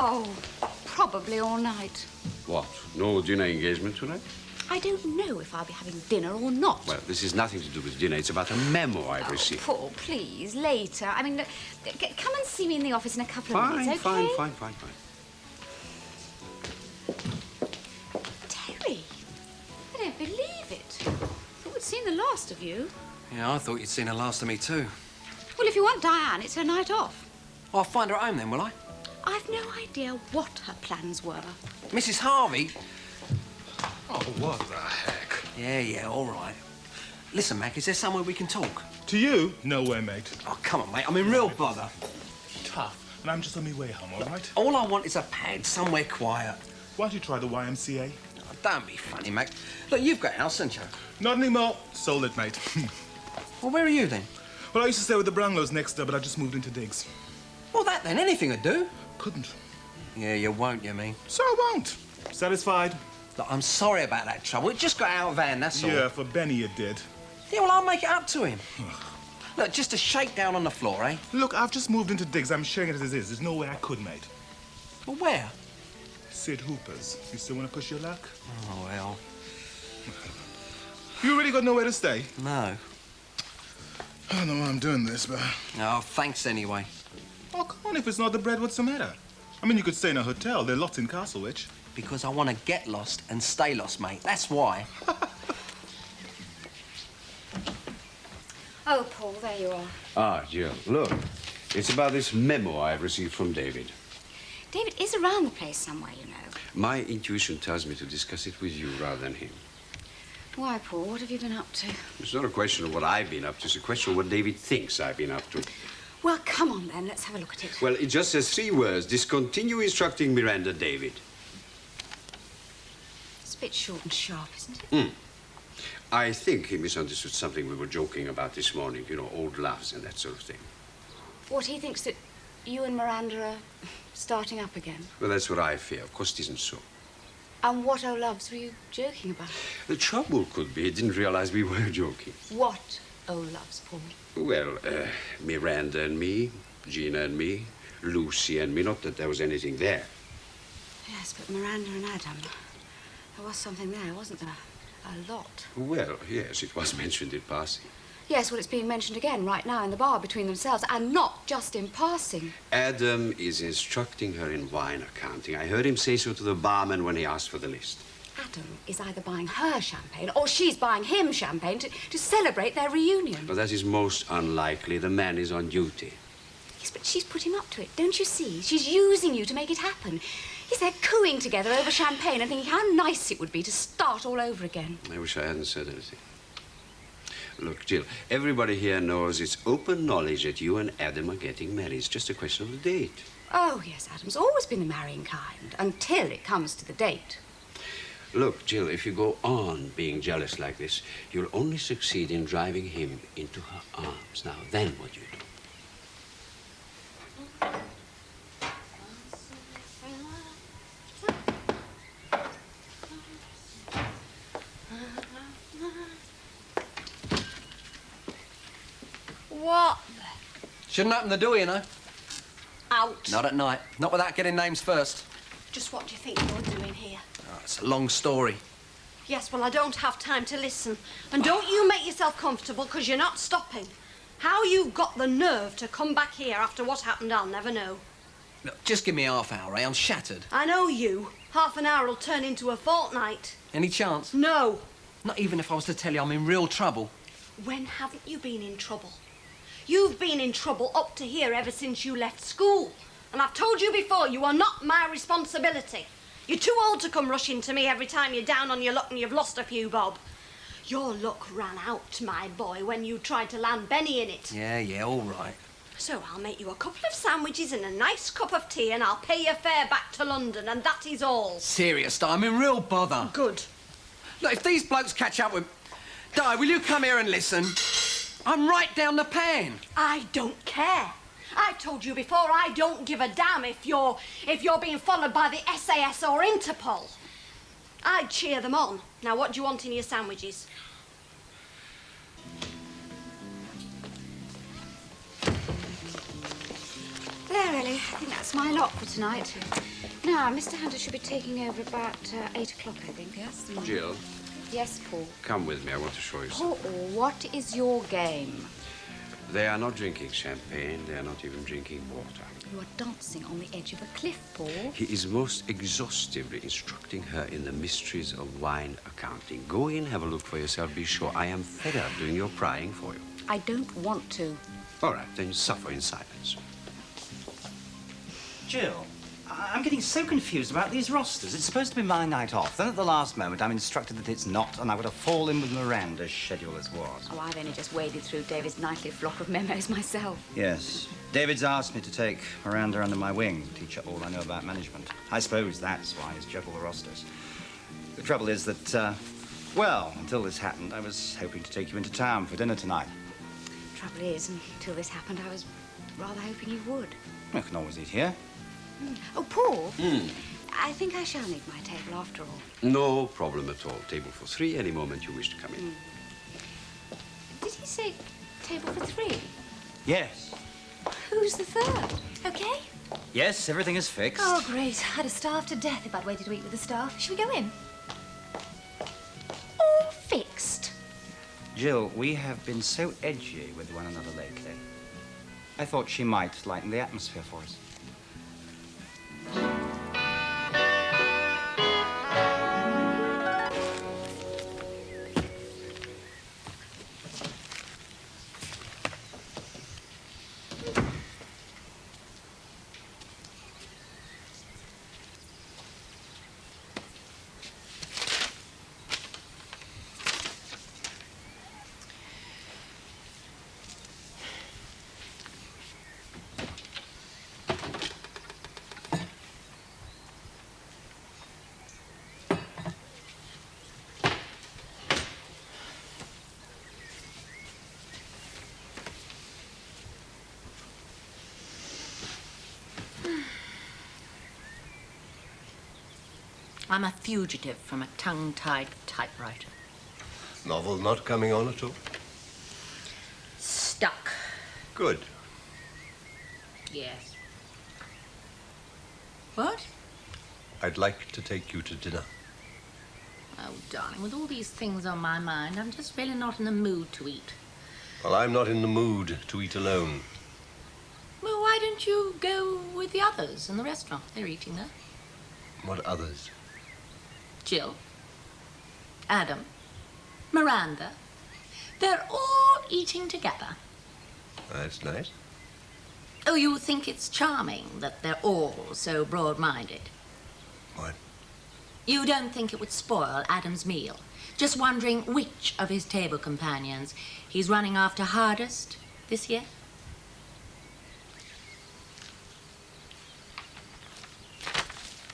Oh, probably all night. What? No dinner engagement tonight? I don't know if I'll be having dinner or not. Well, this is nothing to do with dinner. It's about a memo I've received. Paul, please, later. I mean, look, come and see me in the office in a couple of minutes, okay? Fine. Terry, I don't believe it. I thought we'd seen the last of you. Yeah, I thought you'd seen the last of me too. Well, if you want Diane, it's her night off. I'll find her at home then, will I? I've no idea what her plans were. Mrs. Harvey? Oh, what the heck? Yeah, all right. Listen, Mac, is there somewhere we can talk? To you? Nowhere, mate. Oh, come on, mate. I'm in real bother. Tough. And I'm just on my way home, all right? All I want is a pad, somewhere quiet. Why don't you try the YMCA? Oh, don't be funny, Mac. Look, you've got a house, haven't you? Not anymore. Sold it, mate. Well, where are you then? Well, I used to stay with the Brownlows next door, but I just moved into digs. Well, that then. Anything would do. Couldn't. Yeah, you won't, you mean? So I won't. Satisfied? Look, I'm sorry about that trouble. It just got out of hand, that's all. Yeah, for Benny it did. Yeah, well, I'll make it up to him. Look, just a shakedown on the floor, eh? Look, I've just moved into digs. I'm sharing it as it is. There's no way I could, mate. Well, where? Sid Hooper's. You still want to push your luck? Oh, well. You really got nowhere to stay? No. I don't know why I'm doing this, but... Oh, thanks anyway. Oh, come on, if it's not the bread, what's the matter? I mean, you could stay in a hotel. There are lots in Castlewich. Because I want to get lost and stay lost, mate. That's why. Oh, Paul, there you are. Ah, Jill, look. It's about this memo I've received from David. David is around the place somewhere, you know. My intuition tells me to discuss it with you rather than him. Why, Paul? What have you been up to? It's not a question of what I've been up to. It's a question of what David thinks I've been up to. Well, come on, then. Let's have a look at it. Well, it just says 3 words. Discontinue instructing Miranda, David. It's a bit short and sharp, isn't it? I think he misunderstood something we were joking about this morning. You know, old loves and that sort of thing. What, he thinks that you and Miranda are starting up again? Well, that's what I fear. Of course, it isn't so. And what, oh, loves, were you joking about? The trouble could be he didn't realize we were joking. What, oh, loves, Paul? Well, Miranda and me, Gina and me, Lucy and me. Not that there was anything there. Yes, but Miranda and Adam, there was something there, wasn't there? A lot. Well, yes, it was mentioned in passing. Yes, well, it's being mentioned again right now in the bar between themselves, and not just in passing. Adam is instructing her in wine accounting. I heard him say so to the barman when he asked for the list. Adam is either buying her champagne or she's buying him champagne to celebrate their reunion. But that is most unlikely. The man is on duty. Yes, but she's put him up to it, don't you see? She's using you to make it happen. Yes, they're cooing together over champagne and thinking how nice it would be to start all over again. I wish I hadn't said anything. Look, Jill, everybody here knows it's open knowledge that you and Adam are getting married. It's just a question of the date. Oh, yes, Adam's always been the marrying kind, until it comes to the date. Look, Jill, if you go on being jealous like this, you'll only succeed in driving him into her arms. Now, then what do you do? What? Shouldn't open the door, you know. Out. Not at night. Not without getting names first. Just what do you think you're doing here? Oh, it's a long story. Yes, well, I don't have time to listen. And don't you make yourself comfortable, because you're not stopping. How you've got the nerve to come back here after what happened, I'll never know. Look, just give me half hour, eh? I'm shattered. I know you. Half an hour will turn into a fortnight. Any chance? No. Not even if I was to tell you I'm in real trouble. When haven't you been in trouble? You've been in trouble up to here ever since you left school. And I've told you before, you are not my responsibility. You're too old to come rushing to me every time you're down on your luck and you've lost a few bob. Your luck ran out, my boy, when you tried to land Benny in it. Yeah, all right. So I'll make you a couple of sandwiches and a nice cup of tea and I'll pay your fare back to London, and that is all. Serious, Di, I'm in real bother. Good. Look, if these blokes catch up with... Di, will you come here and listen? I'm right down the pan. I don't care. I've told you before, I don't give a damn if you're being followed by the SAS or Interpol. I'd cheer them on. Now, what do you want in your sandwiches? There, Ellie. I think that's my lot for tonight. time. Mr. Hunter should be taking over about 8 o'clock, I think. Yes? Jill, Yes, Paul. come with me. I want to show you something. Paul, what is your game? They are not drinking champagne. They are not even drinking water. You are dancing on the edge of a cliff, Paul. He is most exhaustively instructing her in the mysteries of wine accounting. Go in, have a look for yourself. Be sure I am fed up doing your prying for you. I don't want to. All right, then suffer in silence. Jill, I'm getting so confused about these rosters. It's supposed to be my night off. Then at the last moment, I'm instructed that it's not, and I would have fallen with Miranda's schedule as was. Oh, I've only just waded through David's nightly flock of memos myself. Yes. David's asked me to take Miranda under my wing, teach her all I know about management. I suppose that's why he's juggled the rosters. The trouble is that, well, until this happened, I was hoping to take you into town for dinner tonight. Trouble is, until this happened, I was rather hoping you would. We can always eat here. Oh, Paul. I think I shall need my table after all. No problem at all. Table for 3 any moment you wish to come in. Did he say table for 3? Yes. Who's the third? Okay. Yes, everything is fixed. Oh, great. I'd have starved to death if I'd waited to eat with the staff. Shall we go in? All fixed. Jill, we have been so edgy with one another lately. I thought she might lighten the atmosphere for us. I'm a fugitive from a tongue-tied typewriter. Novel not coming on at all? Stuck. Good. Yes. What? I'd like to take you to dinner. Oh, darling, with all these things on my mind, I'm just really not in the mood to eat. Well, I'm not in the mood to eat alone. Well, why don't you go with the others in the restaurant? They're eating there. What others? Jill, Adam, Miranda. They're all eating together. That's nice. Oh, you think it's charming that they're all so broad-minded? What? You don't think it would spoil Adam's meal? Just wondering which of his table companions he's running after hardest this year?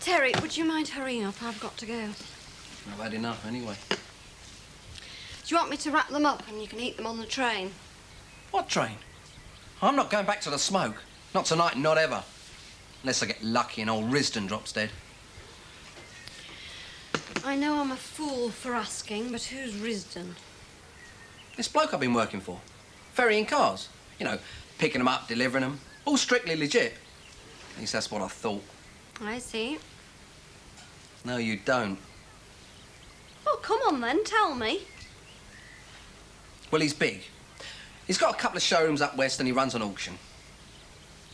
Terry, would you mind hurrying up? I've got to go. I've had enough anyway. Do you want me to wrap them up and you can eat them on the train? What train? I'm not going back to the smoke. Not tonight, not ever. Unless I get lucky and old Risdon drops dead. I know I'm a fool for asking, but who's Risdon? This bloke I've been working for. Ferrying cars. You know, picking them up, delivering them. All strictly legit. At least that's what I thought. I see. No, you don't. Well, come on then, tell me. Well, he's big. He's got a couple of showrooms up west and he runs an auction.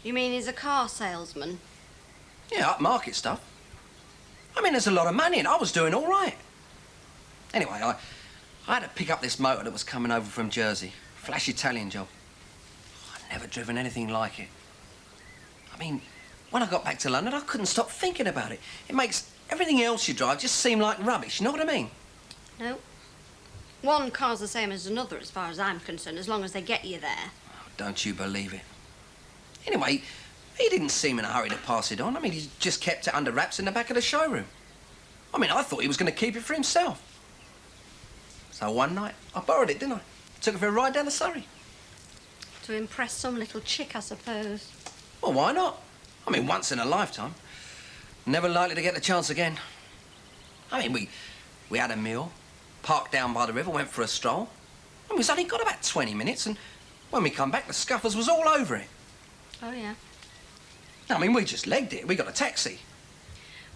You mean he's a car salesman? Yeah, upmarket stuff. I mean, there's a lot of money in it. I was doing all right. Anyway, I had to pick up this motor that was coming over from Jersey. Flash Italian job. I'd never driven anything like it. I mean, when I got back to London, I couldn't stop thinking about it. It makes everything else you drive just seem like rubbish, you know what I mean? No. One car's the same as another as far as I'm concerned, as long as they get you there. Oh, don't you believe it. Anyway, he didn't seem in a hurry to pass it on. I mean, he just kept it under wraps in the back of the showroom. I mean, I thought he was going to keep it for himself. So one night, I borrowed it, didn't I? Took it for a ride down to Surrey. To impress some little chick, I suppose. Well, why not? I mean, once in a lifetime. Never likely to get the chance again. I mean, we had a meal, parked down by the river, went for a stroll. And we've only got about 20 minutes, and when we come back, the scuffers was all over it. Oh, yeah. I mean, we just legged it. We got a taxi.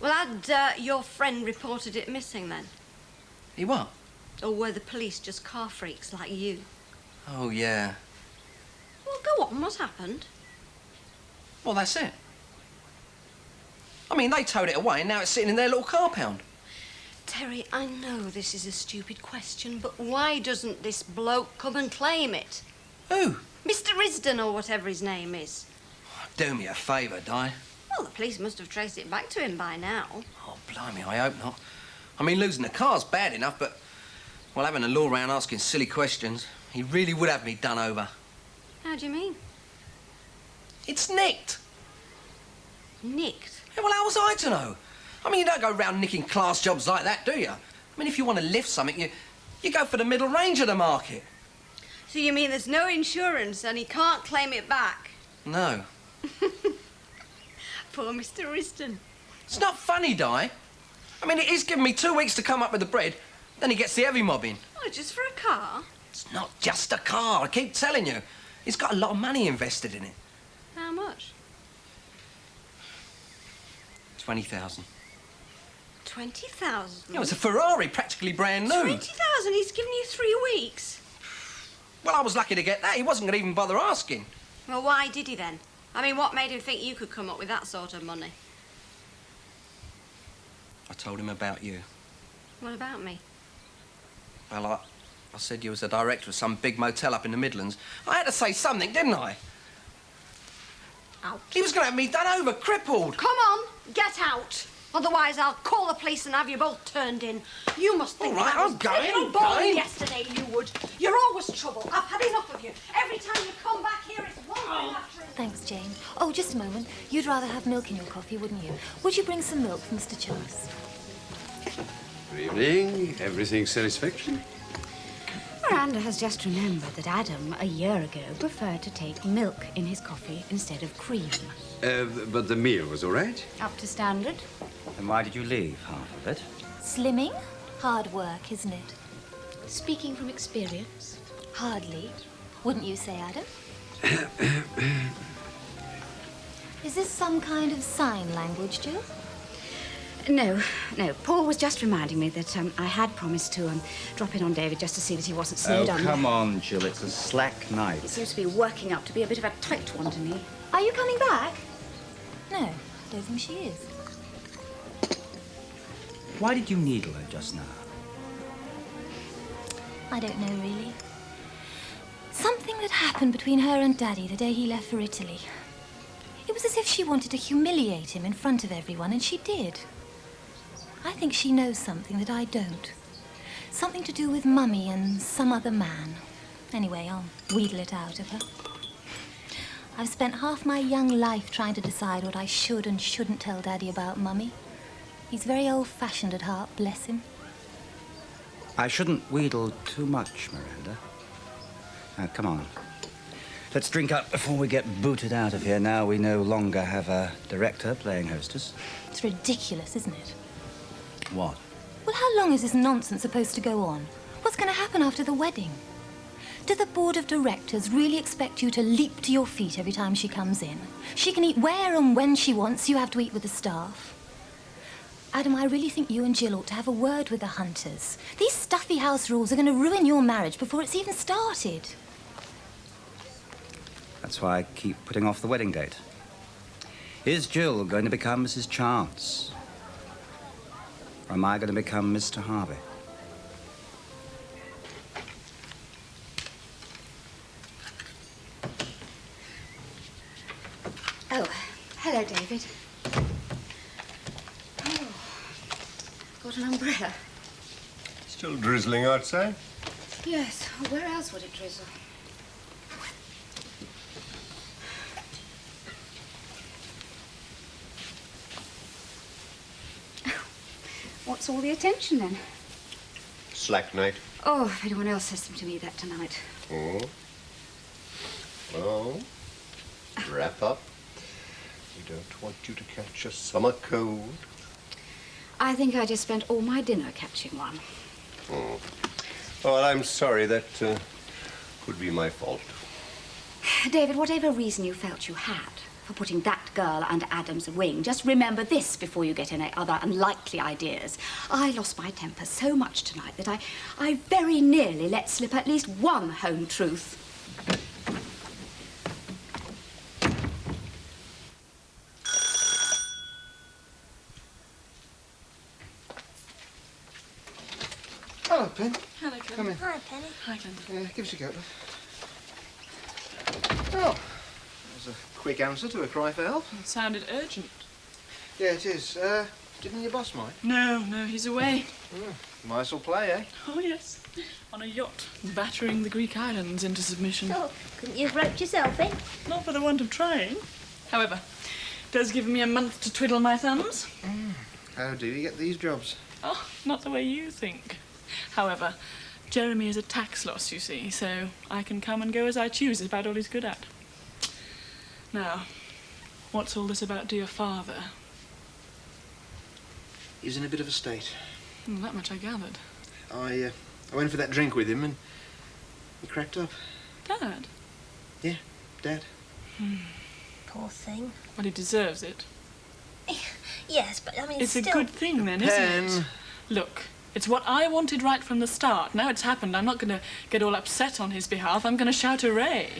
Well, had your friend reported it missing then? He what? Or were the police just car freaks like you? Oh, yeah. Well, go on, what happened? Well, that's it. I mean, they towed it away and now it's sitting in their little car pound. Terry, I know this is a stupid question, but why doesn't this bloke come and claim it? Who? Mr. Risdon or whatever his name is. Do me a favour, Di. Well, the police must have traced it back to him by now. Oh, blimey, I hope not. I mean, losing the car's bad enough, but... well, having a law round asking silly questions, he really would have me done over. How do you mean? It's nicked. Nicked? Yeah, well, how was I to know? I mean, you don't go round nicking class jobs like that, do you? I mean, if you want to lift something, you go for the middle range of the market. So you mean there's no insurance and he can't claim it back? No. Poor Mr. Risdon. It's not funny, Di. I mean, he's given me 2 weeks to come up with the bread, then he gets the heavy mobbing. Oh, just for a car? It's not just a car, I keep telling you. He's got a lot of money invested in it. How much? 20,000. 20,000? It was a Ferrari, practically brand new. 20,000? He's given you 3 weeks? Well, I was lucky to get that. He wasn't going to even bother asking. Well, why did he then? I mean, what made him think you could come up with that sort of money? I told him about you. What about me? Well, I said you was the director of some big motel up in the Midlands. I had to say something, didn't I? Out. He was going to have me done over, crippled. Come on, get out. Otherwise, I'll call the police and have you both turned in. You must think All right, I was I'm going, taking a I'm ball going. yesterday, you would. You're always trouble. I've had enough of you. Every time you come back here, it's one thing after another. Thanks, Jane. Oh, just a moment. You'd rather have milk in your coffee, wouldn't you? Would you bring some milk for Mr. Charles? Good evening. Everything satisfactory? Miranda has just remembered that Adam, a year ago, preferred to take milk in his coffee instead of cream. But the meal was all right? Up to standard. Then why did you leave half of it? Slimming? Hard work, isn't it? Speaking from experience. Hardly. Wouldn't you say, Adam? Is this some kind of sign language, Jill? No. Paul was just reminding me that I had promised to drop in on David just to see that he wasn't snowed Oh, under. come on, Jill. It's a slack night. He seems to be working up to be a bit of a tight one to me. Are you coming back? No, I don't think she is. Why did you needle her just now? I don't know, really. Something that happened between her and Daddy the day he left for Italy. It was as if she wanted to humiliate him in front of everyone, and she did. I think she knows something that I don't. Something to do with Mummy and some other man. Anyway, I'll wheedle it out of her. I've spent half my young life trying to decide what I should and shouldn't tell Daddy about Mummy. He's very old-fashioned at heart, bless him. I shouldn't wheedle too much, Miranda. Now, come on. Let's drink up before we get booted out of here. Now we no longer have a director playing hostess. It's ridiculous, isn't it? What? Well, how long is this nonsense supposed to go on? What's going to happen after the wedding? Do the board of directors really expect you to leap to your feet every time she comes in? She can eat where and when she wants. You have to eat with the staff. Adam, I really think you and Jill ought to have a word with the Hunters. These stuffy house rules are going to ruin your marriage before it's even started. That's why I keep putting off the wedding date. Is Jill going to become Mrs. Chance? Or am I going to become Mr. Harvey? Oh, hello, David. Oh, got an umbrella. Still drizzling outside? Yes, where else would it drizzle? What's all the attention, then? Slack night. Oh, if anyone else says something to me that tonight. Oh. Well, wrap up. We don't want you to catch a summer cold. I think I just spent all my dinner catching one. Oh. Well, I'm sorry. That could be my fault. David, whatever reason you felt you had, for putting that girl under Adam's wing. Just remember this before you get any other unlikely ideas. I lost my temper so much tonight that I very nearly let slip at least one home truth. Hello, Pen. Hello, Kevin. Come in. Hi, Penny. Hi, Glenda. Yeah, give us a go, love. Oh, that was a quick answer to a cry for help. It sounded urgent. Yeah, it is. Didn't your boss mind? No, he's away. Nice little play, eh? Oh, yes. On a yacht, battering the Greek islands into submission. Oh, couldn't you have roped yourself in? Not for the want of trying. However, it does give me a month to twiddle my thumbs. How do you get these jobs? Oh, not the way you think. However, Jeremy is a tax loss, you see, so I can come and go as I choose. It's about all he's good at. Now, what's all this about dear father? He's in a bit of a state. That much I gathered. I went for that drink with him and he cracked up. Dad? Yeah, Dad. Poor thing. Well, he deserves it. Yes, but I mean, It's still... a good thing then, isn't it? Look, it's what I wanted right from the start. Now it's happened, I'm not going to get all upset on his behalf. I'm going to shout hooray.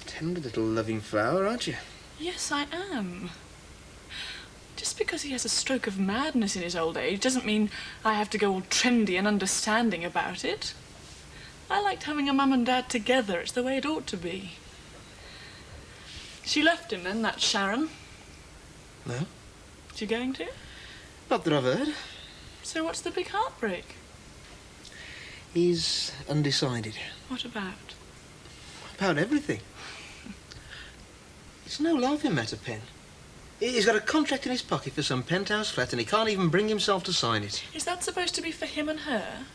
Tender little loving flower, aren't you? Yes, I am. Just because he has a stroke of madness in his old age doesn't mean I have to go all trendy and understanding about it. I liked having a mum and dad together. It's the way it ought to be. She left him then, that Sharon. No. She going to? Not that I've heard. So what's the big heartbreak? He's undecided. What about? About everything. It's no laughing matter, Pen. He's got a contract in his pocket for some penthouse flat and he can't even bring himself to sign it. Is that supposed to be for him and her?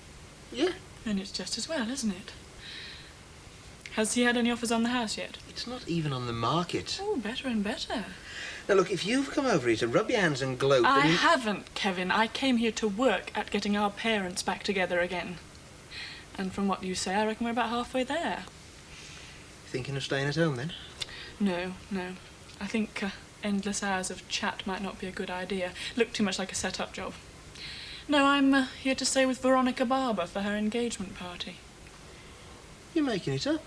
Yeah. Then it's just as well, isn't it? Has he had any offers on the house yet? It's not even on the market. Oh, better and better. Now, look, if you've come over here to rub your hands and gloat... I then you... haven't, Kevin. I came here to work at getting our parents back together again. And from what you say, I reckon we're about halfway there. Thinking of staying at home, then? No. I think endless hours of chat might not be a good idea. Look too much like a set-up job. No, I'm here to stay with Veronica Barber for her engagement party. You're making it up?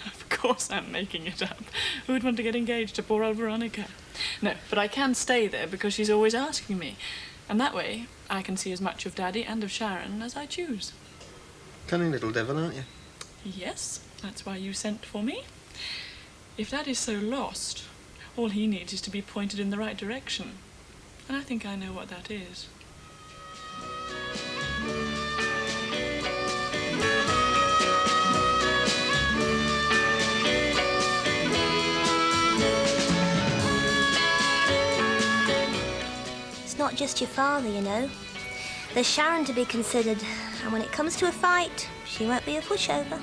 Of course I'm making it up. Who would want to get engaged to poor old Veronica? No, but I can stay there because she's always asking me. And that way, I can see as much of Daddy and of Sharon as I choose. Cunning little devil, aren't you? Yes, that's why you sent for me. If Daddy's so lost, all he needs is to be pointed in the right direction. And I think I know what that is. It's not just your father, you know. There's Sharon to be considered, and when it comes to a fight, she won't be a pushover.